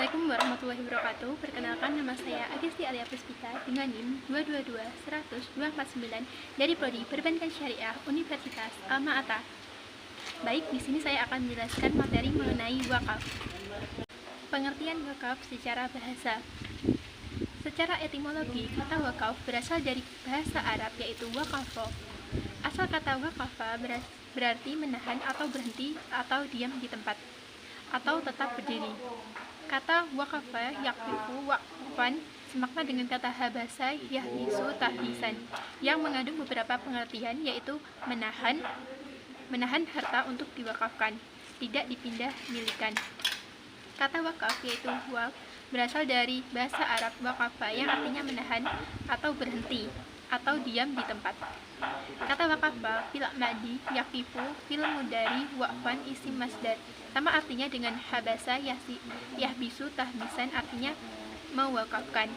Assalamualaikum warahmatullahi wabarakatuh. Perkenalkan, nama saya Agesti Alia Puspita dengan NIM 222-100-249 dari Prodi Perbankan Syariah Universitas Alma-Ata. Baik, di sini saya akan menjelaskan materi mengenai wakaf. Pengertian wakaf secara bahasa. Secara etimologi, kata wakaf berasal dari bahasa Arab yaitu wakafo. Asal kata wakafa berarti menahan atau berhenti atau diam di tempat atau tetap berdiri. Kata wakafa yakfifu wakfan semakna dengan kata habasa yahbisu tahbisan yang mengandung beberapa pengertian yaitu menahan harta untuk diwakafkan, tidak dipindah milikan. Kata wakaf yaitu waqf berasal dari bahasa Arab wakafa yang artinya menahan atau berhenti atau diam di tempat. Kata wakafa fil ma'di yaqifu fil mudari waqfan isim masdar sama artinya dengan habasa yahbisu tahbisan artinya mewakafkan.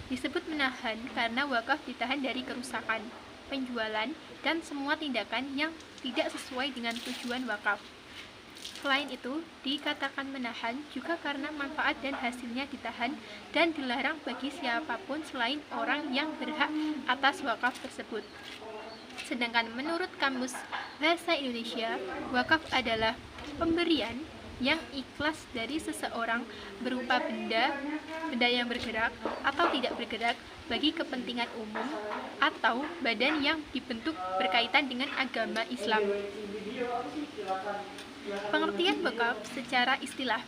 Disebut menahan karena wakaf ditahan dari kerusakan, penjualan, dan semua tindakan yang tidak sesuai dengan tujuan wakaf. Selain itu, dikatakan menahan juga karena manfaat dan hasilnya ditahan dan dilarang bagi siapapun selain orang yang berhak atas wakaf tersebut. Sedangkan menurut Kamus Bahasa Indonesia, wakaf adalah pemberian yang ikhlas dari seseorang berupa benda yang bergerak atau tidak bergerak bagi kepentingan umum atau badan yang dibentuk berkaitan dengan agama Islam. Pengertian wakaf secara istilah.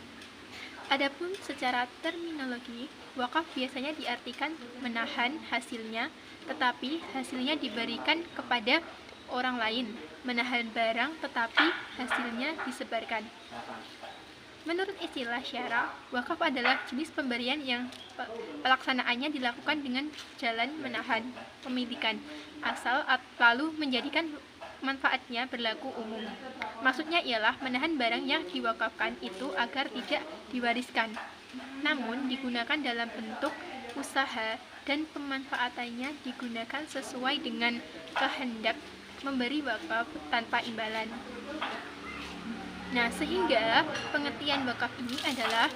Adapun secara terminologi, wakaf biasanya diartikan menahan hasilnya, tetapi hasilnya diberikan kepada orang lain, menahan barang tetapi hasilnya disebarkan. Menurut istilah syara, wakaf adalah jenis pemberian yang pelaksanaannya dilakukan dengan jalan menahan pemilikan asal lalu menjadikan manfaatnya berlaku umum. Maksudnya ialah menahan barang yang diwakafkan itu agar tidak diwariskan, namun digunakan dalam bentuk usaha dan pemanfaatannya digunakan sesuai dengan kehendak memberi wakaf tanpa imbalan. Nah, sehingga pengertian wakaf ini adalah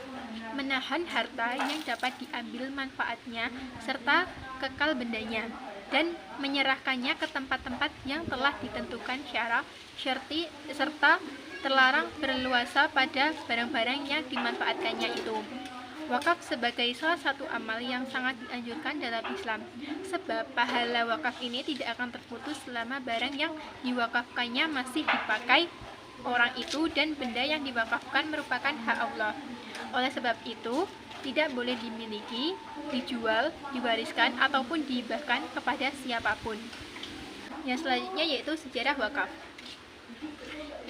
menahan harta yang dapat diambil manfaatnya serta kekal bendanya dan menyerahkannya ke tempat-tempat yang telah ditentukan syarti serta terlarang berleluasa pada barang-barang yang dimanfaatkannya itu. Wakaf sebagai salah satu amal yang sangat dianjurkan dalam Islam, sebab pahala wakaf ini tidak akan terputus selama barang yang diwakafkannya masih dipakai orang itu dan benda yang diwakafkan merupakan hak Allah. Oleh sebab itu, tidak boleh dimiliki, dijual, diwariskan, ataupun dihibahkan kepada siapapun. Yang selanjutnya yaitu sejarah wakaf.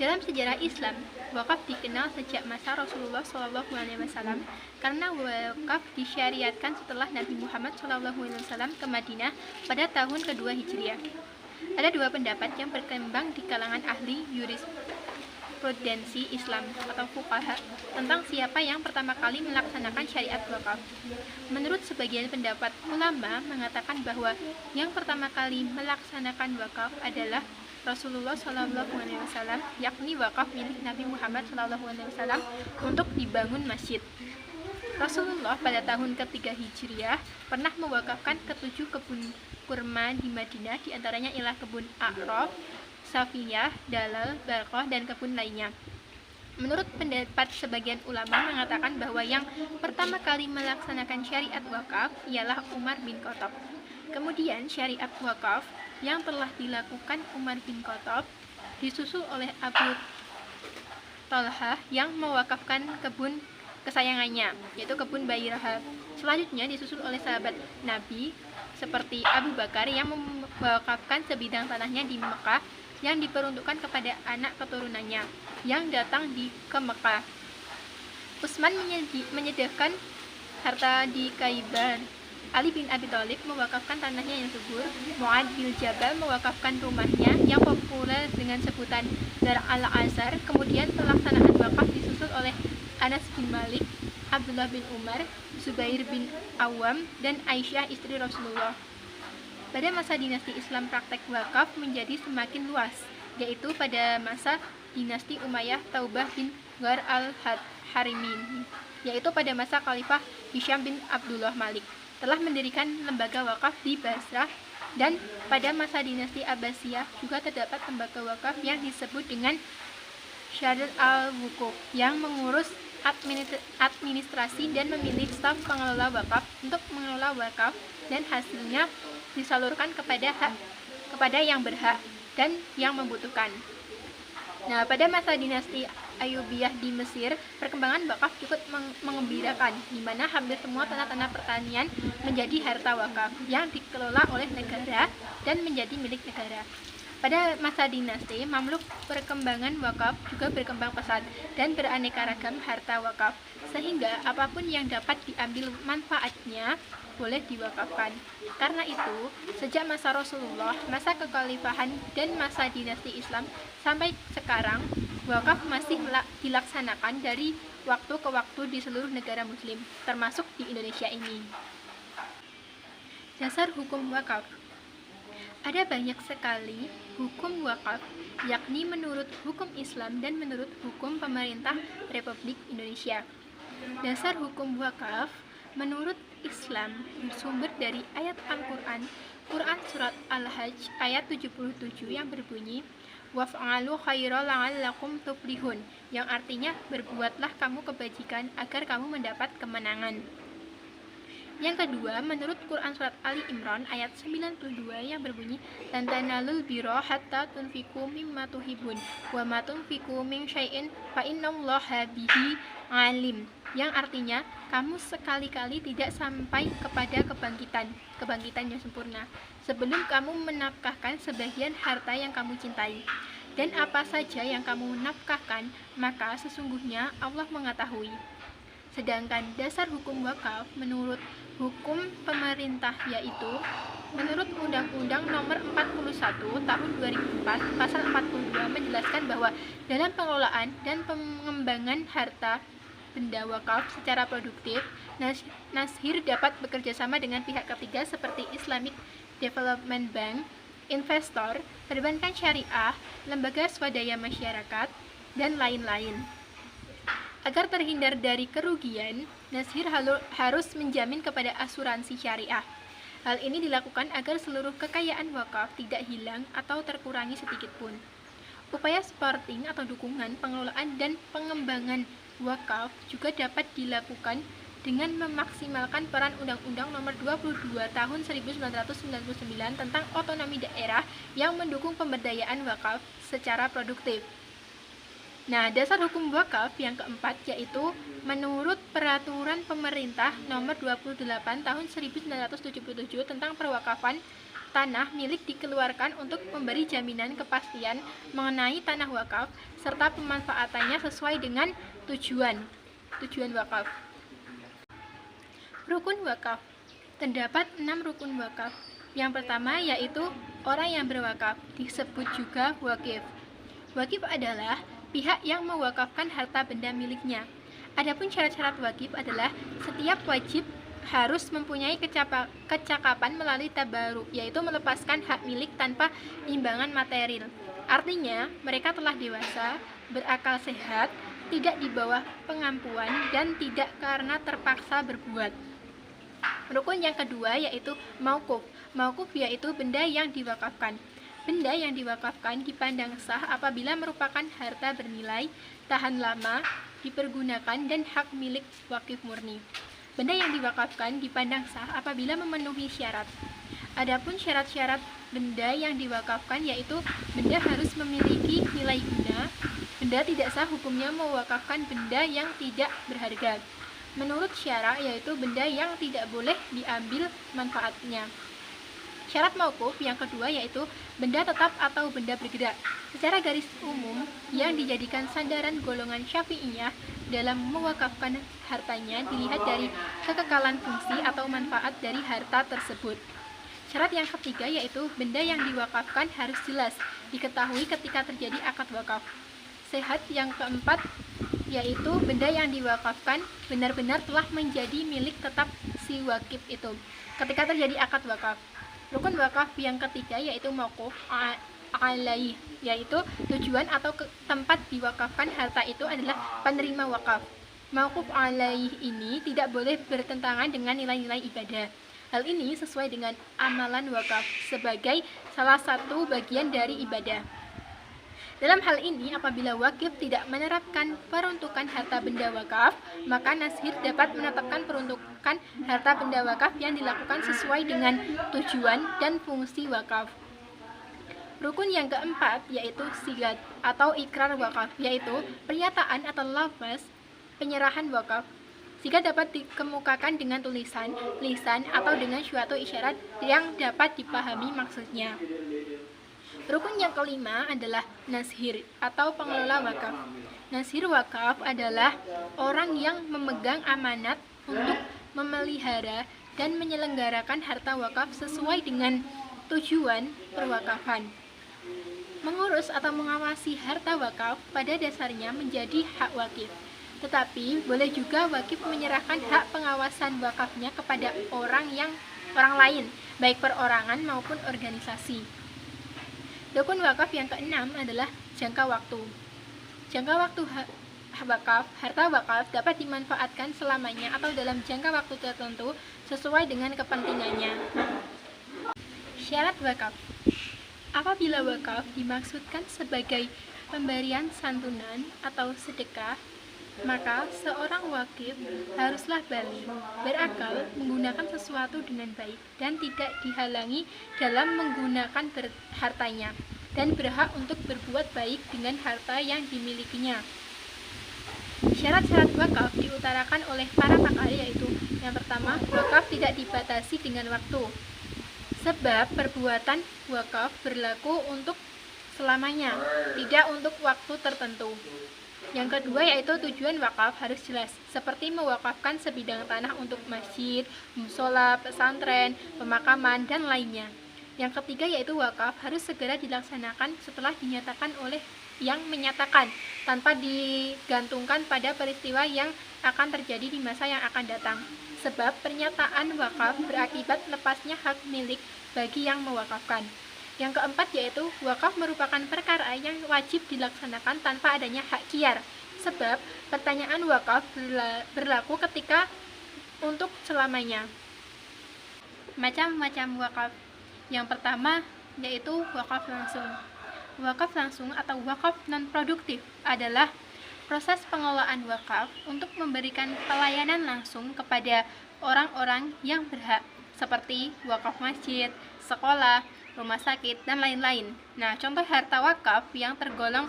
Dalam sejarah Islam, wakaf dikenal sejak masa Rasulullah SAW karena wakaf disyariatkan setelah Nabi Muhammad SAW ke Madinah pada tahun kedua Hijriah. Ada dua pendapat yang berkembang di kalangan ahli jurisprudensi Islam atau fuqaha tentang siapa yang pertama kali melaksanakan syariat wakaf. Menurut sebagian pendapat ulama mengatakan bahwa yang pertama kali melaksanakan wakaf adalah Rasulullah SAW, yakni wakaf milik Nabi Muhammad SAW untuk dibangun masjid. Rasulullah pada tahun ketiga Hijriah pernah mewakafkan ke-7 kebun kurma di Madinah, diantaranya ialah kebun A'raf, Safiyah, Dalal, Barqah, dan kebun lainnya. Menurut pendapat sebagian ulama mengatakan bahwa yang pertama kali melaksanakan syariat wakaf ialah Umar bin Khattab. Kemudian syariat wakaf yang telah dilakukan Umar bin Khattab disusul oleh Abu Talhah yang mewakafkan kebun kesayangannya, yaitu kebun Bayrahab. Selanjutnya disusul oleh sahabat Nabi seperti Abu Bakar yang mewakafkan sebidang tanahnya di Mekah yang diperuntukkan kepada anak keturunannya yang datang ke Mekah. Utsman menyedekahkan harta di Khaibar. Ali bin Abi Thalib mewakafkan tanahnya yang subur. Mu'ad bin Jabal mewakafkan rumahnya yang populer dengan sebutan Dar al-Azhar. Kemudian pelaksanaan wakaf disusul oleh Anas bin Malik, Abdullah bin Umar, Zubair bin Awam, dan Aisyah istri Rasulullah. Pada masa dinasti Islam praktek wakaf menjadi semakin luas, yaitu pada masa dinasti Umayyah Taubah bin Ghar al-Harimin, yaitu pada masa Khalifah Hisham bin Abdullah Malik, telah mendirikan lembaga wakaf di Basrah, dan pada masa dinasti Abbasiyah juga terdapat lembaga wakaf yang disebut dengan Syadad al-Wukuf yang mengurus administrasi dan memilih staf pengelola wakaf untuk mengelola wakaf, dan hasilnya disalurkan kepada yang berhak dan yang membutuhkan. Nah, pada masa dinasti Ayyubiyah di Mesir, perkembangan wakaf cukup mengembirakan, di mana hampir semua tanah-tanah pertanian menjadi harta wakaf yang dikelola oleh negara dan menjadi milik negara. Pada masa dinasti Mamluk, perkembangan wakaf juga berkembang pesat dan beraneka ragam harta wakaf, sehingga apapun yang dapat diambil manfaatnya boleh diwakafkan. Karena itu, sejak masa Rasulullah, masa kekhalifahan, dan masa dinasti Islam sampai sekarang, wakaf masih dilaksanakan dari waktu ke waktu di seluruh negara muslim, termasuk di Indonesia ini. Dasar hukum wakaf. Ada banyak sekali hukum wakaf, yakni menurut hukum Islam dan menurut hukum pemerintah Republik Indonesia. Dasar hukum wakaf menurut Islam bersumber dari ayat Al-Quran, Quran Surat Al-Hajj ayat 77 yang berbunyi, waf'alu khaira la'allakum tuflihun, yang artinya berbuatlah kamu kebajikan agar kamu mendapat kemenangan. Yang kedua, menurut Quran Surat Ali Imran ayat 92 yang berbunyi, lan tanalul birra hatta tunfiqu mimma tuhibun wa ma tunfiqu min syai'in fa innallaha bihi alim, yang artinya kamu sekali-kali tidak sampai kepada kebangkitan yang sempurna sebelum kamu menafkahkan sebagian harta yang kamu cintai, dan apa saja yang kamu nafkahkan maka sesungguhnya Allah mengetahui. Sedangkan dasar hukum wakaf menurut hukum pemerintah, yaitu menurut Undang-Undang Nomor 41 Tahun 2004 Pasal 42 menjelaskan bahwa dalam pengelolaan dan pengembangan harta benda wakaf secara produktif, Nashir dapat bekerja sama dengan pihak ketiga seperti Islamic Development Bank, investor, perbankan syariah, lembaga swadaya masyarakat, dan lain-lain. Agar terhindar dari kerugian, Nashir harus menjamin kepada asuransi syariah. Hal ini dilakukan agar seluruh kekayaan wakaf tidak hilang atau terkurangi sedikit pun. Upaya supporting atau dukungan pengelolaan dan pengembangan wakaf juga dapat dilakukan dengan memaksimalkan peran Undang-Undang Nomor 22 Tahun 1999 tentang otonomi daerah yang mendukung pemberdayaan wakaf secara produktif. Nah, dasar hukum wakaf yang keempat yaitu menurut Peraturan Pemerintah Nomor 28 Tahun 1977 tentang perwakafan tanah milik dikeluarkan untuk memberi jaminan kepastian mengenai tanah wakaf serta pemanfaatannya sesuai dengan tujuan wakaf. Rukun wakaf. Terdapat 6 rukun wakaf. Yang pertama yaitu orang yang berwakaf, disebut juga wakif. Wakif adalah pihak yang mewakafkan harta benda miliknya. Adapun syarat-syarat wakif adalah setiap wajib harus mempunyai kecakapan melalui tabaruk, yaitu melepaskan hak milik tanpa imbangan material. Artinya, mereka telah dewasa, berakal sehat, tidak di bawah pengampuan, dan tidak karena terpaksa berbuat. Rukun yang kedua yaitu mauquf. Mauquf yaitu benda yang diwakafkan. Benda yang diwakafkan dipandang sah apabila merupakan harta bernilai, tahan lama, dipergunakan, dan hak milik wakif murni. Benda yang diwakafkan dipandang sah apabila memenuhi syarat. Adapun syarat-syarat benda yang diwakafkan yaitu benda harus memiliki nilai guna. Benda tidak sah hukumnya mewakafkan benda yang tidak berharga. Menurut syara yaitu benda yang tidak boleh diambil manfaatnya. Syarat mauquf yang kedua yaitu benda tetap atau benda bergerak. Secara garis umum, yang dijadikan sandaran golongan Syafi'iyah dalam mewakafkan hartanya dilihat dari kekekalan fungsi atau manfaat dari harta tersebut. Syarat yang ketiga yaitu benda yang diwakafkan harus jelas diketahui ketika terjadi akad wakaf. Syarat yang keempat yaitu benda yang diwakafkan benar-benar telah menjadi milik tetap si wakif itu ketika terjadi akad wakaf. Rukun wakaf yang ketiga yaitu mauquf alaih, yaitu tujuan atau tempat diwakafkan harta itu adalah penerima wakaf. Mauquf alaih ini tidak boleh bertentangan dengan nilai-nilai ibadah. Hal ini sesuai dengan amalan wakaf sebagai salah satu bagian dari ibadah. Dalam hal ini, apabila wakif tidak menerapkan peruntukan harta benda wakaf, maka nashir dapat menetapkan peruntukan harta benda wakaf yang dilakukan sesuai dengan tujuan dan fungsi wakaf. Rukun yang keempat yaitu sigat atau ikrar wakaf, yaitu pernyataan atau lafaz penyerahan wakaf. Sigat dapat dikemukakan dengan tulisan, lisan, atau dengan suatu isyarat yang dapat dipahami maksudnya. Rukun yang kelima adalah nashir atau pengelola wakaf. Nashir wakaf adalah orang yang memegang amanat untuk memelihara dan menyelenggarakan harta wakaf sesuai dengan tujuan perwakafan. Mengurus atau mengawasi harta wakaf pada dasarnya menjadi hak wakif. Tetapi boleh juga wakif menyerahkan hak pengawasan wakafnya kepada orang lain, baik perorangan maupun organisasi. Rukun wakaf yang keenam adalah jangka waktu. Jangka waktu harta wakaf dapat dimanfaatkan selamanya atau dalam jangka waktu tertentu sesuai dengan kepentingannya. Syarat wakaf. Apabila wakaf dimaksudkan sebagai pemberian santunan atau sedekah, maka seorang wakif haruslah baligh, berakal, menggunakan sesuatu dengan baik, dan tidak dihalangi dalam menggunakan hartanya, dan berhak untuk berbuat baik dengan harta yang dimilikinya. Syarat-syarat wakaf diutarakan oleh para pakar, yaitu yang pertama, wakaf tidak dibatasi dengan waktu, sebab perbuatan wakaf berlaku untuk selamanya, tidak untuk waktu tertentu. Yang kedua yaitu tujuan wakaf harus jelas, seperti mewakafkan sebidang tanah untuk masjid, musola, pesantren, pemakaman, dan lainnya. Yang ketiga yaitu wakaf harus segera dilaksanakan setelah dinyatakan oleh yang menyatakan, tanpa digantungkan pada peristiwa yang akan terjadi di masa yang akan datang. Sebab pernyataan wakaf berakibat lepasnya hak milik bagi yang mewakafkan. Yang keempat yaitu wakaf merupakan perkara yang wajib dilaksanakan tanpa adanya hak kiar, sebab pertanyaan wakaf berlaku ketika untuk selamanya. Macam-macam wakaf. Yang pertama yaitu wakaf langsung. Wakaf langsung atau wakaf non-produktif adalah proses pengelolaan wakaf untuk memberikan pelayanan langsung kepada orang-orang yang berhak, seperti wakaf masjid, sekolah, rumah sakit, dan lain-lain. Nah, contoh harta wakaf yang tergolong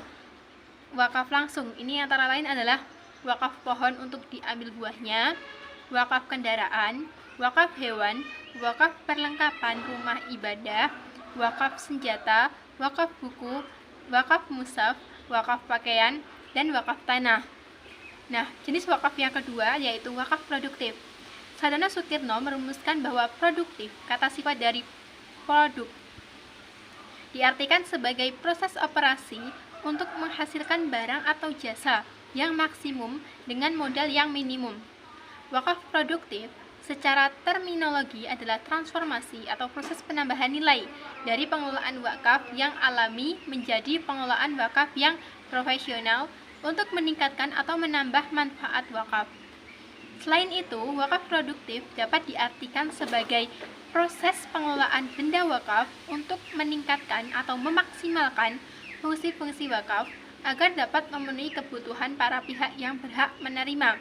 wakaf langsung ini antara lain adalah wakaf pohon untuk diambil buahnya, wakaf kendaraan, wakaf hewan, wakaf perlengkapan rumah ibadah, wakaf senjata, wakaf buku, wakaf mushaf, wakaf pakaian, dan wakaf tanah. Nah, jenis wakaf yang kedua yaitu wakaf produktif. Sadana Sukirno merumuskan bahwa produktif, kata sifat dari produk, diartikan sebagai proses operasi untuk menghasilkan barang atau jasa yang maksimum dengan modal yang minimum. Wakaf produktif secara terminologi adalah transformasi atau proses penambahan nilai dari pengelolaan wakaf yang alami menjadi pengelolaan wakaf yang profesional untuk meningkatkan atau menambah manfaat wakaf. Selain itu, wakaf produktif dapat diartikan sebagai proses pengelolaan benda wakaf untuk meningkatkan atau memaksimalkan fungsi-fungsi wakaf agar dapat memenuhi kebutuhan para pihak yang berhak menerima.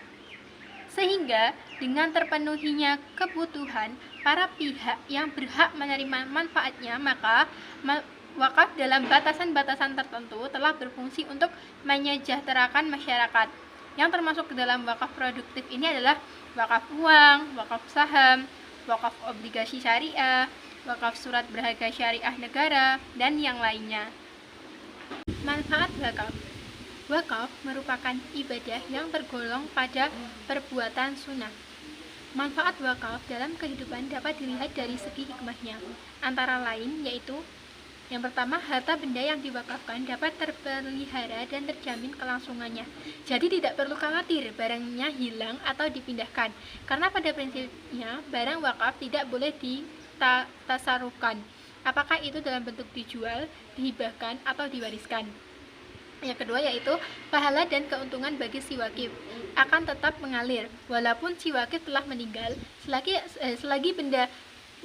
Sehingga dengan terpenuhinya kebutuhan para pihak yang berhak menerima manfaatnya, maka wakaf dalam batasan-batasan tertentu telah berfungsi untuk menyejahterakan masyarakat. Yang termasuk ke dalam wakaf produktif ini adalah wakaf uang, wakaf saham, wakaf obligasi syariah, wakaf surat berharga syariah negara, dan yang lainnya. Manfaat wakaf. Wakaf merupakan ibadah yang tergolong pada perbuatan sunnah. Manfaat wakaf dalam kehidupan dapat dilihat dari segi hikmahnya, antara lain yaitu yang pertama, harta benda yang diwakafkan dapat terpelihara dan terjamin kelangsungannya. Jadi tidak perlu khawatir barangnya hilang atau dipindahkan, karena pada prinsipnya barang wakaf tidak boleh ditasarufkan. apakah itu dalam bentuk dijual, dihibahkan, atau diwariskan. Yang kedua yaitu pahala dan keuntungan bagi si wakif akan tetap mengalir walaupun si wakif telah meninggal selagi benda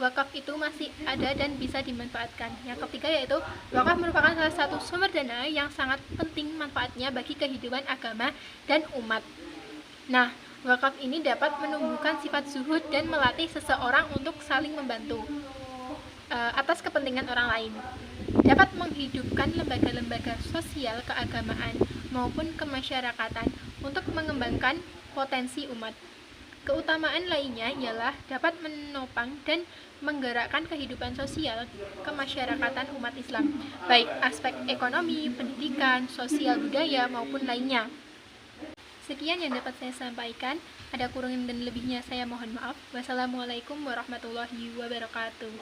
wakaf itu masih ada dan bisa dimanfaatkan. Yang ketiga yaitu wakaf merupakan salah satu sumber dana yang sangat penting manfaatnya bagi kehidupan agama dan umat. Nah, wakaf ini dapat menumbuhkan sifat zuhud dan melatih seseorang untuk saling membantu atas kepentingan orang lain, dapat menghidupkan lembaga-lembaga sosial keagamaan maupun kemasyarakatan untuk mengembangkan potensi umat. Keutamaan lainnya ialah dapat menopang dan menggerakkan kehidupan sosial kemasyarakatan umat Islam, baik aspek ekonomi, pendidikan, sosial budaya maupun lainnya. Sekian yang dapat saya sampaikan. Ada kurang dan lebihnya saya mohon maaf. Wassalamualaikum warahmatullahi wabarakatuh.